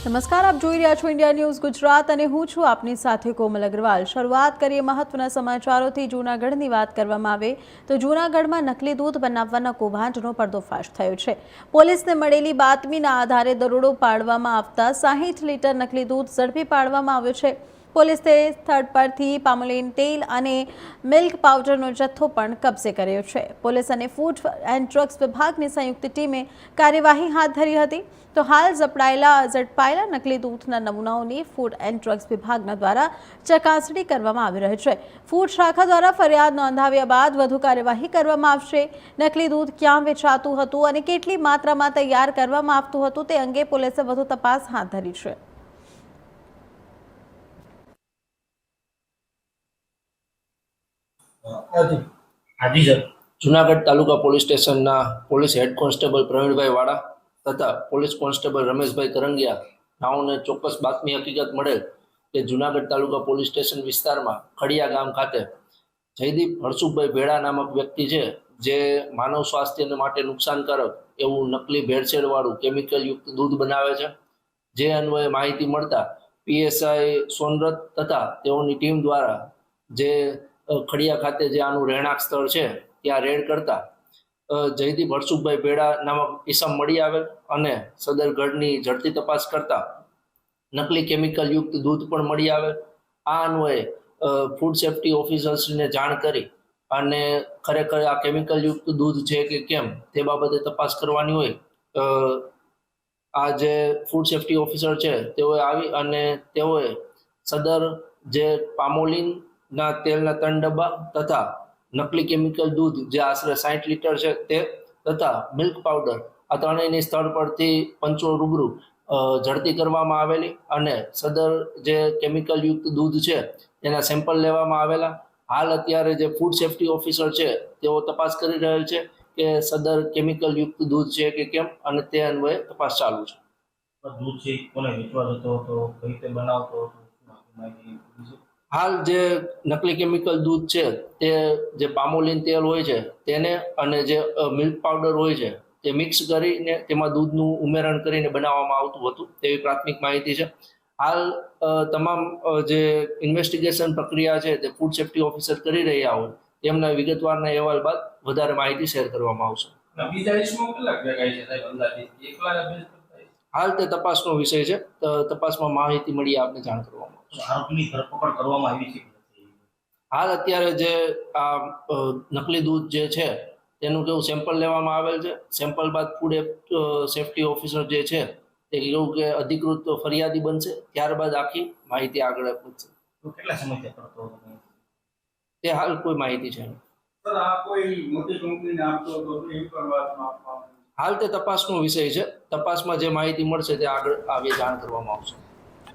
નમસ્કાર, આપ જોઈ રહ્યા છો ઇન્ડિયા ન્યૂઝ ગુજરાત અને હું છું આપની સાથે કોમલ અગ્રવાલ। શરૂઆત કરીએ મહત્વના સમાચારોથી। જૂનાગઢની વાત કરવામાં આવે તો જૂનાગઢમાં નકલી દૂધ બનાવવાના કૌભાંડનો પર્દાફાશ થયો છે। પોલીસને મળેલી બાતમીના આધારે દરોડો પાડવામાં આવતા 60 લીટર નકલી દૂધ ઝડપી પાડવામાં આવ્યો છે। પોલીસે સ્થળ પરથી પામોલીન તેલ અને મિલ્ક પાવડરનો જથ્થો પણ કબજે કર્યો છે। પોલીસ અને ફૂડ એન્ડ ડ્રગ્સ વિભાગની સંયુક્ત ટીમે કાર્યવાહી હાથ ધરી હતી। તો હાલ ઝડપાયેલા નકલી દૂધના નમૂનાઓની ફૂડ એન્ડ ડ્રગ્સ વિભાગના દ્વારા ચકાસણી કરવામાં આવી રહી છે। ફૂડ શાખા દ્વારા ફરિયાદ નોંધાવ્યા બાદ વધુ કાર્યવાહી કરવામાં આવશે। નકલી દૂધ ક્યાં વેચાતું હતું અને કેટલી માત્રામાં તૈયાર કરવામાં આવતું હતું તે અંગે પોલીસે વધુ તપાસ હાથ ધરી છે। Junagadh taluka police station police head constable Pravinbhai Vada तथा पोलीस कॉन्स्टेबल रमेशभाई करंगिया नाओने चौक्कस बातमी हकीकत मळेल के जूनागढ़ तालुका पोलीस स्टेशन विस्तार में खड़िया गाम खाते जयदीप हरसुखभाई भेड़ा नामक व्यक्ति है जे मानव स्वास्थ्य माटे नुकसानकारक एवं नकली भेड़सेड़वाळुं केमिकल युक्त दूध बनावे छे। जे अन्वये माहिती मळता पीएसआई सोनरथ तथा तेओनी टीम द्वारा जे खड़िया खाते जे आनु રહેણાંક સ્થળ છે ત્યાં રેડ કરતા જયદીપ હરસુખભાઈ ભેડા નામક ઈસમ મળી આવેલ અને સદર ગઢની ઝડપી તપાસ કરતા નકલી કેમિકલ યુક્ત દૂધ પણ મળી આવેલ। આ અન્વયે ફૂડ સેફ્ટી ઓફિસર્સને જાણ કરી અને ખરેખર આ કેમિકલ યુક્ત દૂધ છે કે કેમ તે બાબતે તપાસ કરવાની હોય આ જે ફૂડ સેફ્ટી ઓફિસર છે તેઓએ આવી અને તેઓએ સદર જે પામોલીન ना तेलना 3 डब्बा तथा नकली केमिकल दूध जे आश्रे 60 लीटर है ते तथा मिल्क पाउडर आ त्रणेयनी स्थल परथी पंचो रूबरू झड़ती करवामां आवेली अने सदर जे केमिकल युक्त दूध है तेना सेम्पल लेवामां आवेला। हाल अत्यारे जे फूड सेफ्टी ऑफिसर है तेओ तपास करी रहेल छे के सदर केमिकल युक्त दूध है के केम अने ते अन्वये तपास चालू छे। दूध छे कोने वेचवा जतो हतो कई રીતે બનાવતો હતો हाल जे नकली केमिकल दूध है ते जे पामोलीन तेल होय छे तेने अने जे मिल्क पाउडर होय छे ते मिक्स करीने तेमां दूधनुं उमेरण करीने बनाववामां आवतुं हतुं तेवी प्राथमिक माहिती छे। हाल तमाम जे इन्वेस्टिगेशन प्रक्रिया है ते फूड सेफ्टी ऑफिसर करी रह्या होय तेमना विगतवारना अहेवाल बाद वधारे माहिती शेर करवामां आवशे। बीजा इस्मो કેટલા ભેગાઈ છે સાહેબ અંદાજે એકલા જ हाल ते तपासनो विषय छे तपासमां माहिती मळी आपने जाण करवामां आवशे। आरोपीनी धरपकड़ करवामां આવી છે। हाल अत्यारे जे आ नकली दूध जे छे तेनुं केवुं सेम्पल लेवामां आवेल छे। सेम्पल बाद फूड सेफ्टी ऑफिसर जे छे ते केवुं के अधिकृत फरियादी बनशे त्यारबाद आखी माहिती आगळ વધશે। તો કેટલા સમયથી કરતો હતો ते हाल कोई माहिती छे સર આ કોઈ મોટી કંપનીને આપતો હતો એ પણ વાતમાં આપવામાં हाल ते तपासनो विषय छे। तपासमां जे माहिती मळशे ते आगळ आगे जाण करवामां आवशे।